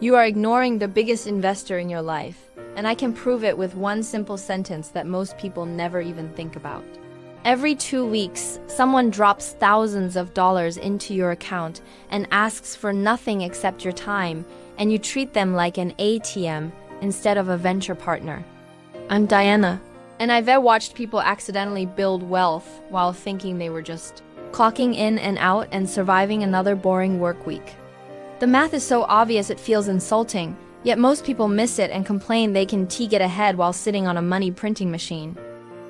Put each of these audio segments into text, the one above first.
You are ignoring the biggest investor in your life, and I can prove it with one simple sentence that most people never even think about. Every 2 weeks, someone drops thousands of dollars into your account and asks for nothing except your time, and you treat them like an ATM instead of a venture partner. I'm Diana, and I've watched people accidentally build wealth while thinking they were just clocking in and out and surviving another boring work week. The math is so obvious it feels insulting, yet most people miss it and complain they can get ahead while sitting on a money printing machine.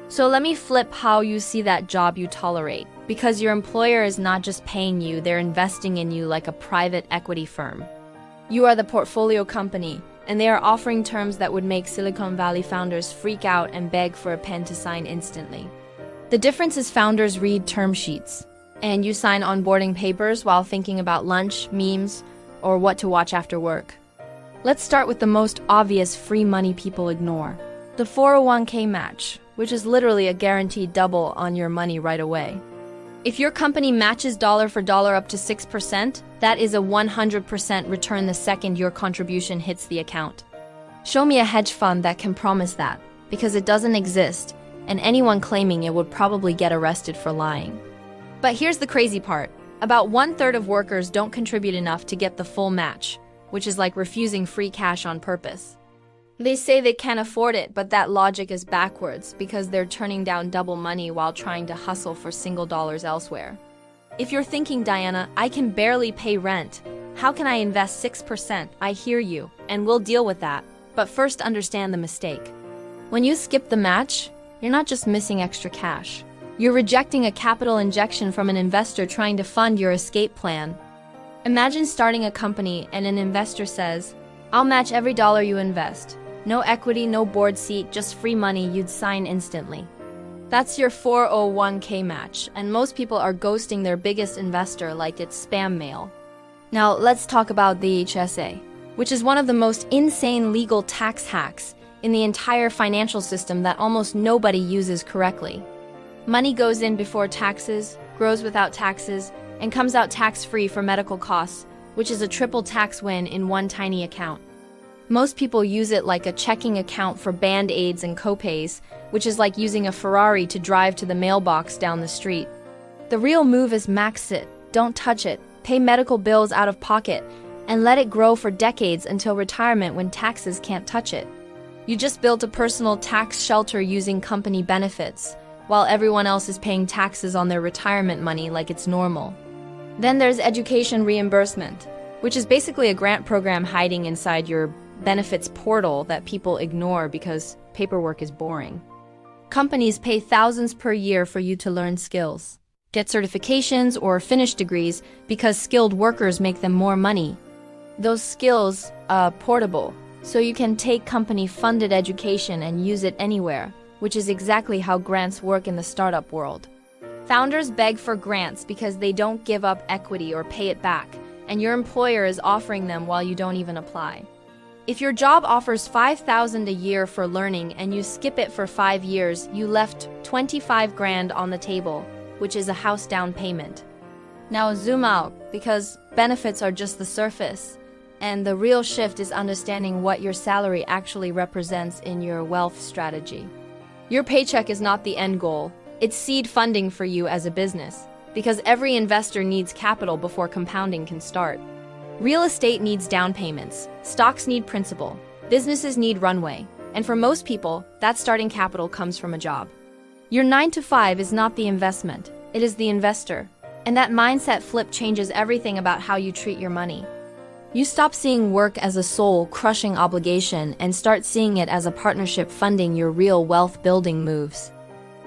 So let me flip how you see that job you tolerate, because your employer is not just paying you, they're investing in you like a private equity firm. You are the portfolio company, and they are offering terms that would make Silicon Valley founders freak out and beg for a pen to sign instantly. The difference is founders read term sheets, and you sign onboarding papers while thinking about lunch, memes, or what to watch after work. Let's start with the most obvious free money people ignore: the 401k match, which is literally a guaranteed double on your money right away. If your company matches dollar for dollar up to 6%, that is a 100% return the second your contribution hits the account. Show me a hedge fund that can promise that, because it doesn't exist, and anyone claiming it would probably get arrested for lying. But here's the crazy part. About 1/3 of workers don't contribute enough to get the full match, which is like refusing free cash on purpose. They say they can't afford it, but that logic is backwards because they're turning down double money while trying to hustle for single dollars elsewhere. If you're thinking, Diana, I can barely pay rent, how can I invest 6%? I hear you, and we'll deal with that. But first, understand the mistake. When you skip the match, you're not just missing extra cash. You're rejecting a capital injection from an investor trying to fund your escape plan. Imagine starting a company and an investor says, "I'll match every dollar you invest. No equity, no board seat, just free money you'd sign instantly." That's your 401k match, and most people are ghosting their biggest investor like it's spam mail. Now let's talk about the HSA, which is one of the most insane legal tax hacks in the entire financial system that almost nobody uses correctly. Money goes in before taxes, grows without taxes, and comes out tax-free for medical costs, which is a triple tax win in one tiny account. Most people use it like a checking account for band-aids and copays, which is like using a Ferrari to drive to the mailbox down the street. The real move is max it, don't touch it, pay medical bills out of pocket, and let it grow for decades until retirement when taxes can't touch it. You just built a personal tax shelter using company benefits, while everyone else is paying taxes on their retirement money like it's normal. Then there's education reimbursement, which is basically a grant program hiding inside your benefits portal that people ignore because paperwork is boring. Companies pay thousands per year for you to learn skills, get certifications, or finish degrees because skilled workers make them more money. Those skills are portable, so you can take company-funded education and use it anywhere, which is exactly how grants work in the startup world. Founders beg for grants because they don't give up equity or pay it back, and your employer is offering them while you don't even apply. If your job offers $5,000 a year for learning and you skip it for 5 years, you left 25 grand on the table, which is a house down payment. Now zoom out, because benefits are just the surface, and the real shift is understanding what your salary actually represents in your wealth strategy. Your paycheck is not the end goal, it's seed funding for you as a business, because every investor needs capital before compounding can start. Real estate needs down payments, stocks need principal, businesses need runway, and for most people, that starting capital comes from a job. Your 9 to 5 is not the investment, it is the investor, and that mindset flip changes everything about how you treat your money. You stop seeing work as a soul-crushing obligation and start seeing it as a partnership funding your real wealth-building moves.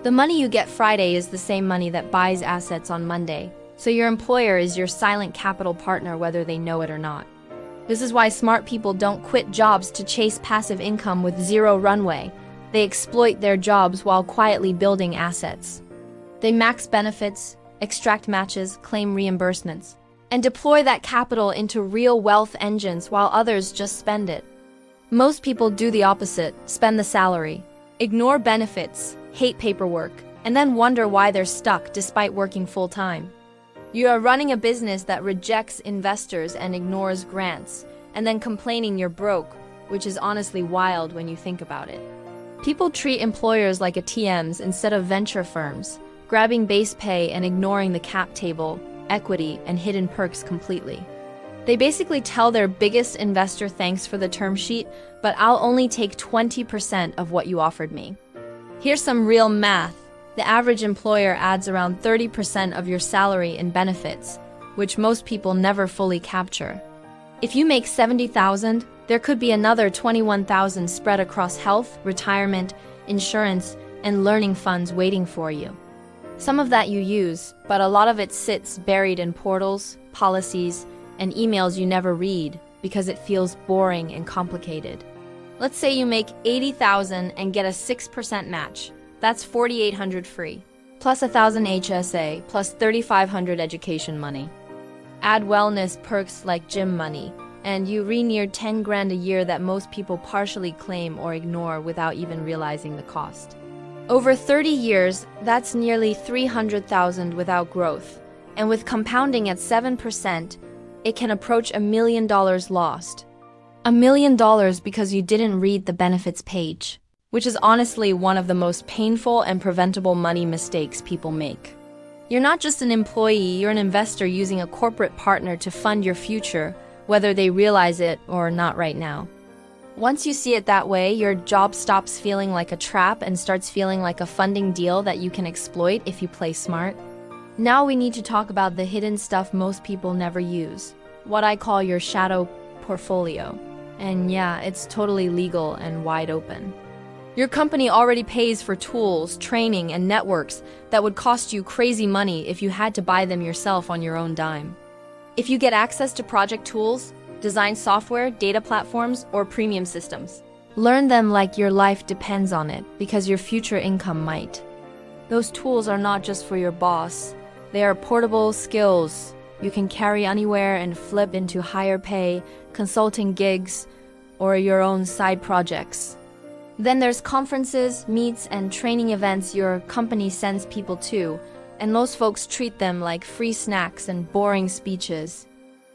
The money you get Friday is the same money that buys assets on Monday. So your employer is your silent capital partner whether they know it or not. This is why smart people don't quit jobs to chase passive income with zero runway. They exploit their jobs while quietly building assets. They max benefits, extract matches, claim reimbursements, and deploy that capital into real wealth engines while others just spend it. Most people do the opposite, spend the salary, ignore benefits, hate paperwork, and then wonder why they're stuck despite working full-time. You are running a business that rejects investors and ignores grants, and then complaining you're broke, which is honestly wild when you think about it. People treat employers like ATMs instead of venture firms, grabbing base pay and ignoring the cap table, equity, and hidden perks completely. They basically tell their biggest investor thanks for the term sheet, but I'll only take 20% of what you offered me. Here's some real math. The average employer adds around 30% of your salary in benefits, which most people never fully capture. If you make $70,000, there could be another $21,000 spread across health, retirement, insurance, and learning funds waiting for you. Some of that you use, but a lot of it sits buried in portals, policies, and emails you never read because it feels boring and complicated. Let's say you make $80,000 and get a 6% match. That's $4,800 free, plus $1,000 HSA, plus $3,500 education money. Add wellness perks like gym money, and you re-near 10 grand a year that most people partially claim or ignore without even realizing the cost. Over 30 years, that's nearly $300,000 without growth, and with compounding at 7%, it can approach $1 million lost. $1 million because you didn't read the benefits page, which is honestly one of the most painful and preventable money mistakes people make. You're not just an employee, you're an investor using a corporate partner to fund your future, whether they realize it or not right now. Once you see it that way, your job stops feeling like a trap and starts feeling like a funding deal that you can exploit if you play smart. Now we need to talk about the hidden stuff most people never use, what I call your shadow portfolio. And yeah, it's totally legal and wide open. Your company already pays for tools, training, and networks that would cost you crazy money if you had to buy them yourself on your own dime. If you get access to project tools, design software, data platforms, or premium systems, learn them like your life depends on it, because your future income might. Those tools are not just for your boss. They are portable skills you can carry anywhere and flip into higher pay, consulting gigs, or your own side projects. Then there's conferences, meets, and training events your company sends people to, and most folks treat them like free snacks and boring speeches.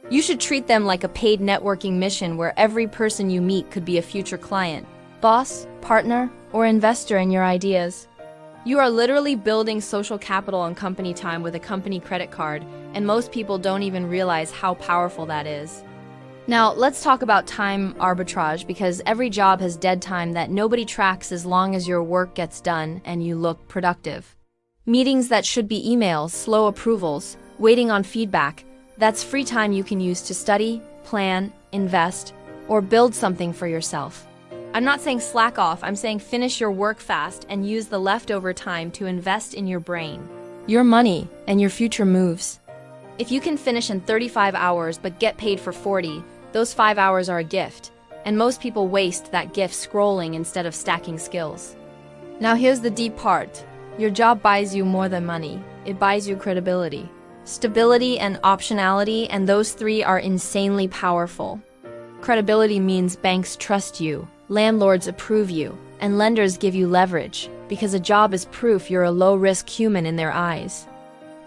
You should treat them like a paid networking mission where every person you meet could be a future client, boss, partner, or investor in your ideas. You are literally building social capital and company time with a company credit card, and most people don't even realize how powerful that is. Now, let's talk about time arbitrage, because every job has dead time that nobody tracks as long as your work gets done and you look productive. Meetings that should be emails, slow approvals, waiting on feedback, that's free time you can use to study, plan, invest, or build something for yourself. I'm not saying slack off, I'm saying finish your work fast and use the leftover time to invest in your brain, your money, and your future moves. If you can finish in 35 hours but get paid for 40, those 5 hours are a gift, and most people waste that gift scrolling instead of stacking skills. Now here's the deep part. Your job buys you more than money. It buys you credibility, stability, and optionality, and those three are insanely powerful. Credibility means banks trust you, landlords approve you, and lenders give you leverage, because a job is proof you're a low-risk human in their eyes.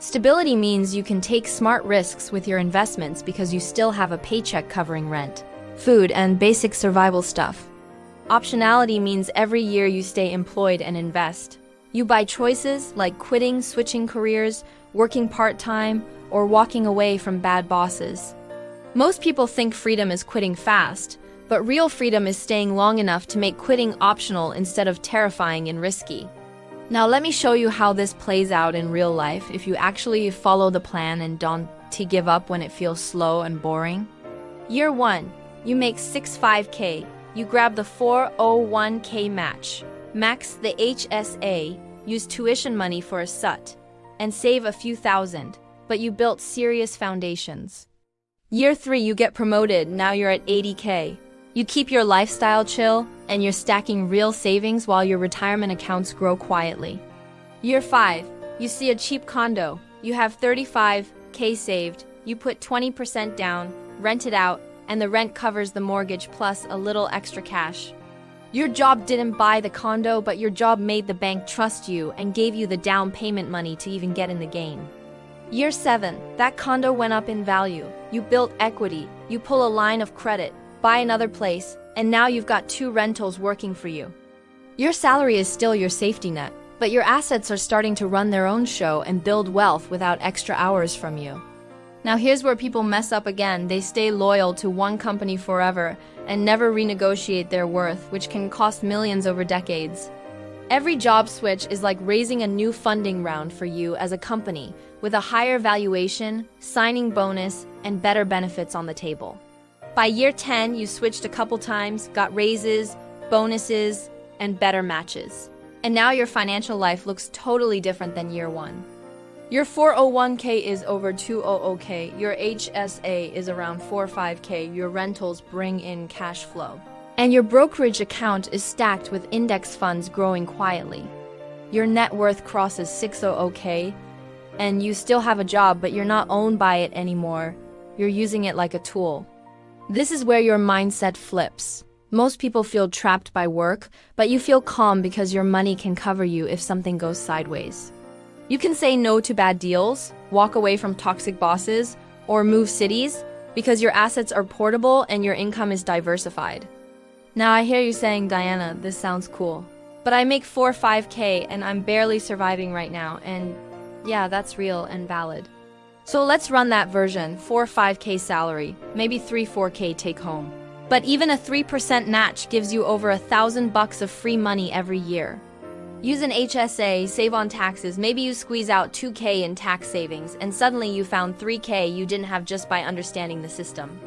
Stability means you can take smart risks with your investments because you still have a paycheck covering rent, food, and basic survival stuff. Optionality means every year you stay employed and invest. You buy choices like quitting, switching careers, working part-time, or walking away from bad bosses. Most people think freedom is quitting fast, but real freedom is staying long enough to make quitting optional instead of terrifying and risky. Now let me show you how this plays out in real life if you actually follow the plan and don't give up when it feels slow and boring. Year 1, you make 65K. You grab the 401k match, max the HSA, use tuition money for a SUT, and save a few thousand, but you built serious foundations. Year 3, you get promoted, now you're at 80K. You keep your lifestyle chill, and you're stacking real savings while your retirement accounts grow quietly. Year 5, you see a cheap condo. You have 35K saved, you put 20% down, rent it out, and the rent covers the mortgage plus a little extra cash. Your job didn't buy the condo, but your job made the bank trust you and gave you the down payment money to even get in the game. Year 7, that condo went up in value. You built equity, you pull a line of credit, buy another place, and now you've got 2 rentals working for you. Your salary is still your safety net, but your assets are starting to run their own show and build wealth without extra hours from you. Now here's where people mess up again. They stay loyal to one company forever and never renegotiate their worth, which can cost millions over decades. Every job switch is like raising a new funding round for you as a company, with a higher valuation, signing bonus, and better benefits on the table. By year 10, you switched a couple times, got raises, bonuses, and better matches. And now your financial life looks totally different than year 1. Your 401k is over 200k, your HSA is around 45k, your rentals bring in cash flow. And your brokerage account is stacked with index funds growing quietly. Your net worth crosses 600k, and you still have a job, but you're not owned by it anymore. You're using it like a tool. This is where your mindset flips. Most people feel trapped by work, but you feel calm because your money can cover you if something goes sideways. You can say no to bad deals, walk away from toxic bosses, or move cities because your assets are portable and your income is diversified. Now I hear you saying, Diana, this sounds cool, but I make 4 or 5k and I'm barely surviving right now, and yeah, that's real and valid. So let's run that version, 4 or 5k salary, maybe 3-4k take home. But even a 3% match gives you over $1,000 of free money every year. Use an HSA, save on taxes, maybe you squeeze out 2k in tax savings, and suddenly you found 3k you didn't have just by understanding the system.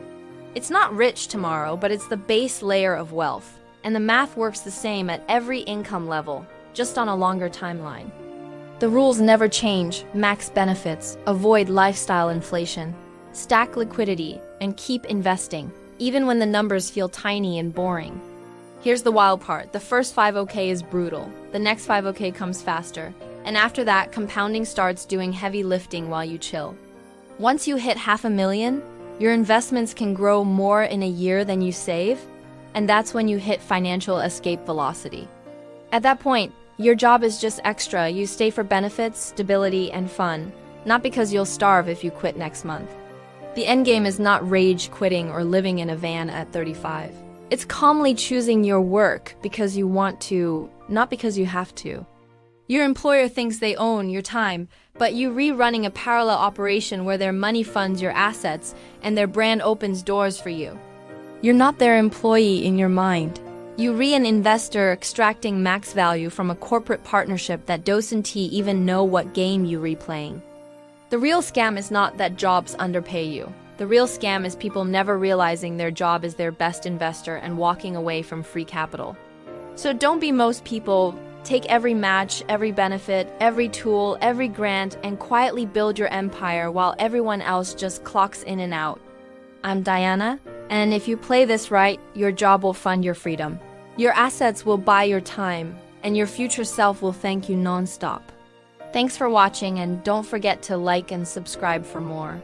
It's not rich tomorrow, but it's the base layer of wealth. And the math works the same at every income level, just on a longer timeline. The rules never change: max benefits, avoid lifestyle inflation, stack liquidity, and keep investing, even when the numbers feel tiny and boring. Here's the wild part: the first 5OK is brutal, the next 5OK comes faster, and after that, compounding starts doing heavy lifting while you chill. Once you hit $500,000, your investments can grow more in a year than you save, and that's when you hit financial escape velocity. At that point, your job is just extra. You stay for benefits, stability, and fun, not because you'll starve if you quit next month. The endgame is not rage quitting or living in a van at 35. It's calmly choosing your work because you want to, not because you have to. Your employer thinks they own your time, but you rerunning a parallel operation where their money funds your assets and their brand opens doors for you. You're not their employee in your mind. You an investor extracting max value from a corporate partnership that doesn't even know what game you replaying. The real scam is not that jobs underpay you. The real scam is people never realizing their job is their best investor and walking away from free capital. So don't be most people. Take every match, every benefit, every tool, every grant, and quietly build your empire while everyone else just clocks in and out. I'm Diana, and if you play this right, your job will fund your freedom. Your assets will buy your time, and your future self will thank you non-stop. Thanks for watching, and don't forget to like and subscribe for more.